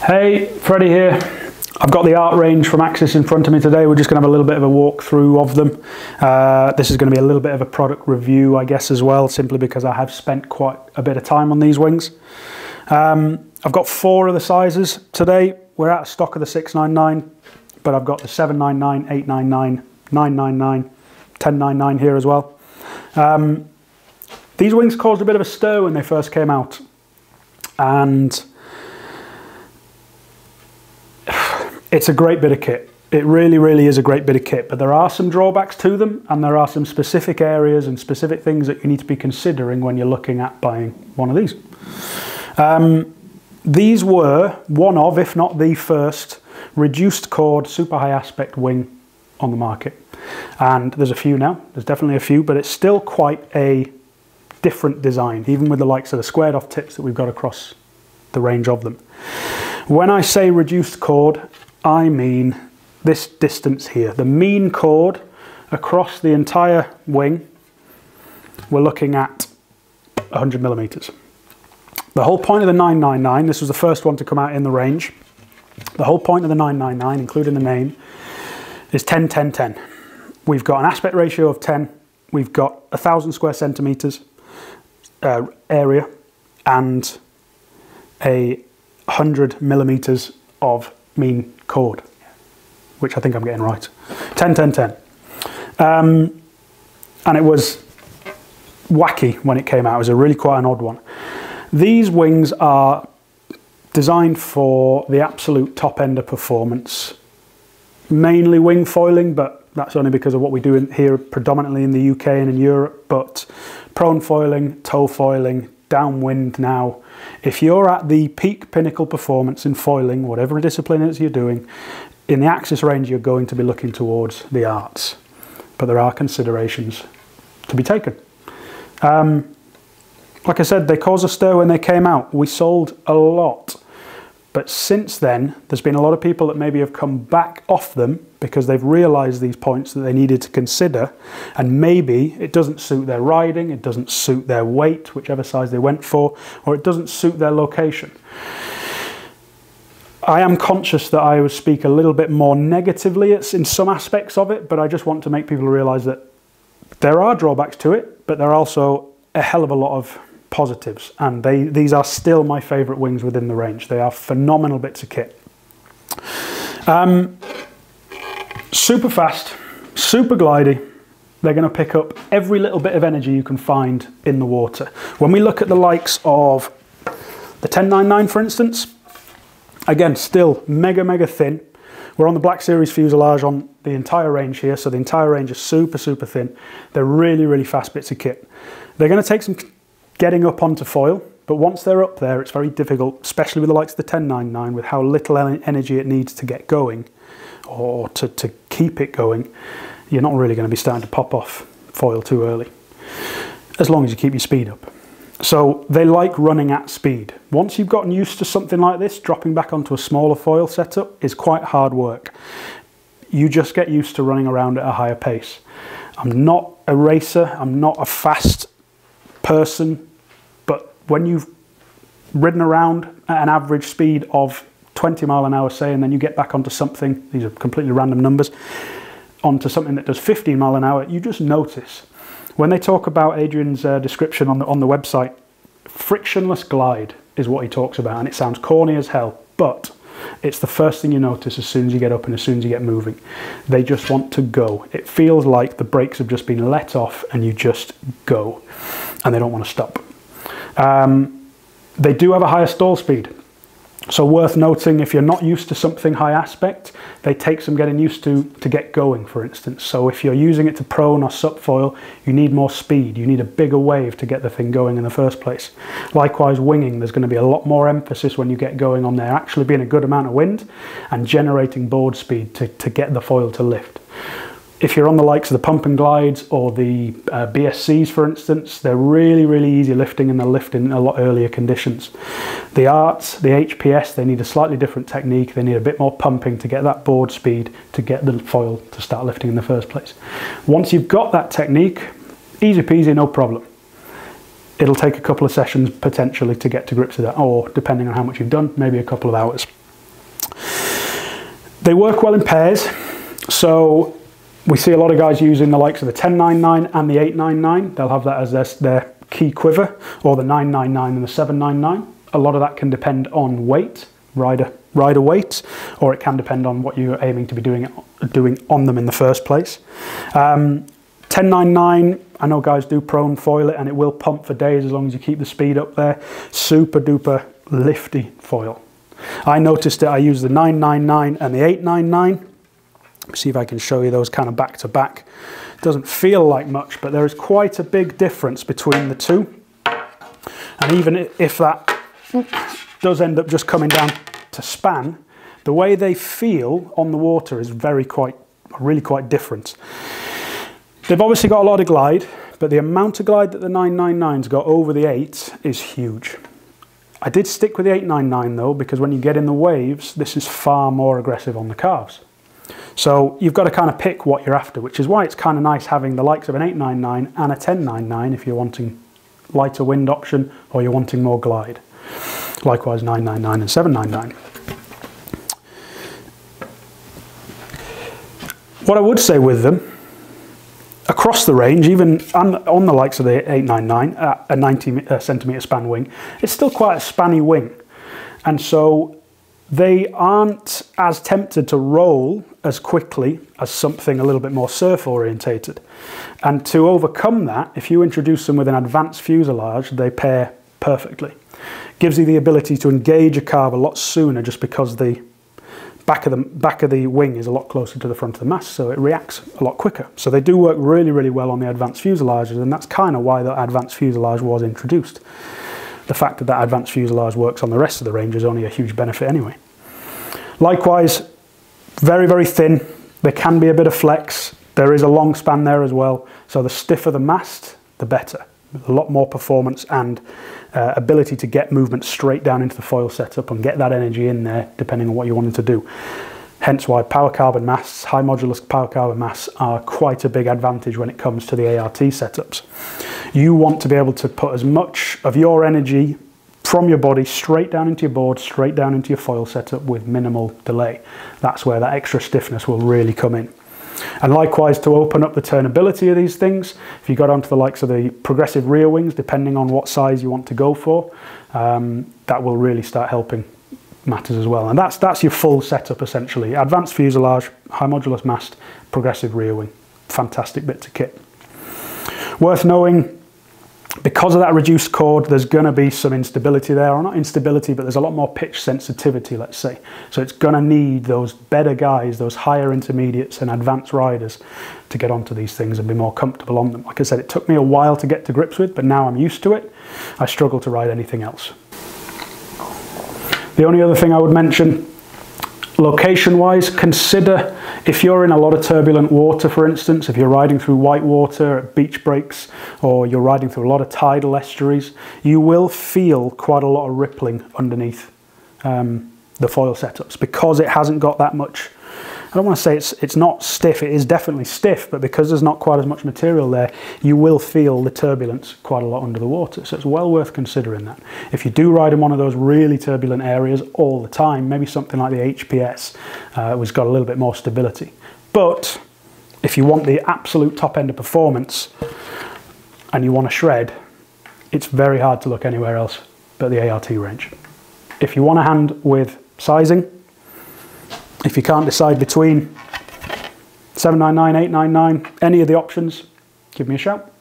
Hey, Freddie here. I've got the art range from Axis in front of me today. We're just going to have a little bit of a walkthrough of them. This is going to be a little bit of a product review, I guess, as well, simply because I have spent quite a bit of time on these wings. I've got 4 of the sizes today. We're out of stock of the 699, but I've got the 799, 899, 999, 1099 here as well. These wings caused a bit of a stir when they first came out, and it's a great bit of kit. It really, really is a great bit of kit, but there are some drawbacks to them, and there are some specific areas and specific things that you need to be considering when you're looking at buying one of these. These were one of, if not the first, reduced chord, super high aspect wing on the market. And there's a few now, there's definitely a few, but it's still quite a different design, even with the likes of the squared off tips that we've got across the range of them. When I say reduced chord, I mean this distance here. The mean chord across the entire wing, we're looking at 100 millimeters. The whole point of the 999, this was the first one to come out in the range, the whole point of the 999, including the name, is 10, 10, 10. We've got an aspect ratio of 10, we've got 1,000 square centimeters area, and 100 millimeters of mean chord, which I think I'm getting right. 10, 10, 10. And it was wacky when it came out. It was a really quite an odd one. These wings are designed for the absolute top end of performance, mainly wing foiling, but that's only because of what we do here predominantly in the UK and in Europe, but prone foiling, toe foiling, downwind now. If you're at the peak pinnacle performance in foiling, whatever discipline it is you're doing, in the Axis range you're going to be looking towards the arts. But there are considerations to be taken. Like I said, they caused a stir when they came out. We sold a lot. But since then, there's been a lot of people that maybe have come back off them because they've realised these points that they needed to consider, and maybe it doesn't suit their riding, it doesn't suit their weight, whichever size they went for, or it doesn't suit their location. I am conscious that I would speak a little bit more negatively in some aspects of it, but I just want to make people realise that there are drawbacks to it, but there are also a hell of a lot of positives, and these are still my favourite wings within the range. They are phenomenal bits of kit. Super fast, super glidey. They're going to pick up every little bit of energy you can find in the water. When we look at the likes of the 1099, for instance, again, still mega thin. We're on the Black Series fuselage on the entire range here, so the entire range is super thin. They're really fast bits of kit. They're going to take some getting up onto foil, but once they're up there, it's very difficult, especially with the likes of the 1099, with how little energy it needs to get going, or to keep it going. You're not really going to be starting to pop off foil too early, as long as you keep your speed up. So they like running at speed. Once you've gotten used to something like this, dropping back onto a smaller foil setup is quite hard work. You just get used to running around at a higher pace. I'm not a racer, I'm not a fast person, but when you've ridden around at an average speed of 20 mile an hour, say, and then you get back onto something, these are completely random numbers, onto something that does 15 mile an hour, you just notice. When they talk about Adrian's description on the website, frictionless glide is what he talks about, and it sounds corny as hell, but it's the first thing you notice as soon as you get up and as soon as you get moving. They just want to go. It feels like the brakes have just been let off and you just go, and they don't want to stop. They do have a higher stall speed. So worth noting, if you're not used to something high aspect, they take some getting used to get going, for instance. So if you're using it to prone or subfoil, you need more speed. You need a bigger wave to get the thing going in the first place. Likewise, winging, there's going to be a lot more emphasis when you get going on there actually being a good amount of wind and generating board speed to get the foil to lift. If you're on the likes of the pump and glides or the BSCs, for instance, they're really easy lifting, and they're lifting in a lot earlier conditions. The arts, the HPS, they need a slightly different technique. They need a bit more pumping to get that board speed to get the foil to start lifting in the first place. Once you've got that technique, easy peasy, no problem. It'll take a couple of sessions potentially to get to grips with that, or depending on how much you've done, maybe a couple of hours. They work well in pairs, so we see a lot of guys using the likes of the 1099 and the 899. They'll have that as their key quiver, or the 999 and the 799. A lot of that can depend on weight, rider weight, or it can depend on what you're aiming to be doing on them in the first place. 1099, I know guys do prone foil it, and it will pump for days as long as you keep the speed up there. Super duper lifty foil. I noticed it, I use the 999 and the 899. See if I can show you those kind of back to back. It doesn't feel like much, but there is quite a big difference between the two. And even if that does end up just coming down to span, the way they feel on the water is really quite different. They've obviously got a lot of glide, but the amount of glide that the 999's got over the 8 is huge. I did stick with the 899 though, because when you get in the waves, this is far more aggressive on the calves. So you've got to kind of pick what you're after, which is why it's kind of nice having the likes of an 899 and a 1099 if you're wanting lighter wind option or you're wanting more glide. Likewise 999 and 799. What I would say with them, across the range, even on the likes of the 899, a 90 centimetre span wing, it's still quite a spanny wing. And so they aren't as tempted to roll as quickly as something a little bit more surf orientated. And to overcome that, if you introduce them with an advanced fuselage, they pair perfectly. Gives you the ability to engage a carve a lot sooner, just because the back of the wing is a lot closer to the front of the mast, so it reacts a lot quicker. So they do work really, really well on the advanced fuselages, and that's kind of why the advanced fuselage was introduced. The fact that that advanced fuselage works on the rest of the range is only a huge benefit anyway. Likewise, very, very thin. There can be a bit of flex. There is a long span there as well. So the stiffer the mast, the better. A lot more performance and ability to get movement straight down into the foil setup and get that energy in there depending on what you wanted to do. Hence why power carbon masts, high modulus power carbon masts, are quite a big advantage when it comes to the ART setups. You want to be able to put as much of your energy from your body straight down into your board, straight down into your foil setup with minimal delay. That's where that extra stiffness will really come in. And likewise, to open up the turnability of these things, if you got onto the likes of the progressive rear wings, depending on what size you want to go for, that will really start helping matters as well. And that's your full setup essentially. Advanced fuselage, high modulus mast, progressive rear wing. Fantastic bit to kit. Worth knowing, because of that reduced chord, there's going to be some instability there, or not instability, but there's a lot more pitch sensitivity, let's say. So it's going to need those better guys, those higher intermediates and advanced riders to get onto these things and be more comfortable on them. Like I said, it took me a while to get to grips with, but now I'm used to it. I struggle to ride anything else. The only other thing I would mention, location-wise, consider if you're in a lot of turbulent water, for instance, if you're riding through white water at beach breaks, or you're riding through a lot of tidal estuaries, you will feel quite a lot of rippling underneath the foil setups, because it hasn't got that much. I don't want to say it's not stiff, it is definitely stiff, but because there's not quite as much material there, you will feel the turbulence quite a lot under the water. So it's well worth considering that. If you do ride in one of those really turbulent areas all the time, maybe something like the HPS, which got a little bit more stability. But if you want the absolute top end of performance and you want to shred, it's very hard to look anywhere else but the ART range. If you want a hand with sizing, if you can't decide between 799, 899, any of the options, give me a shout.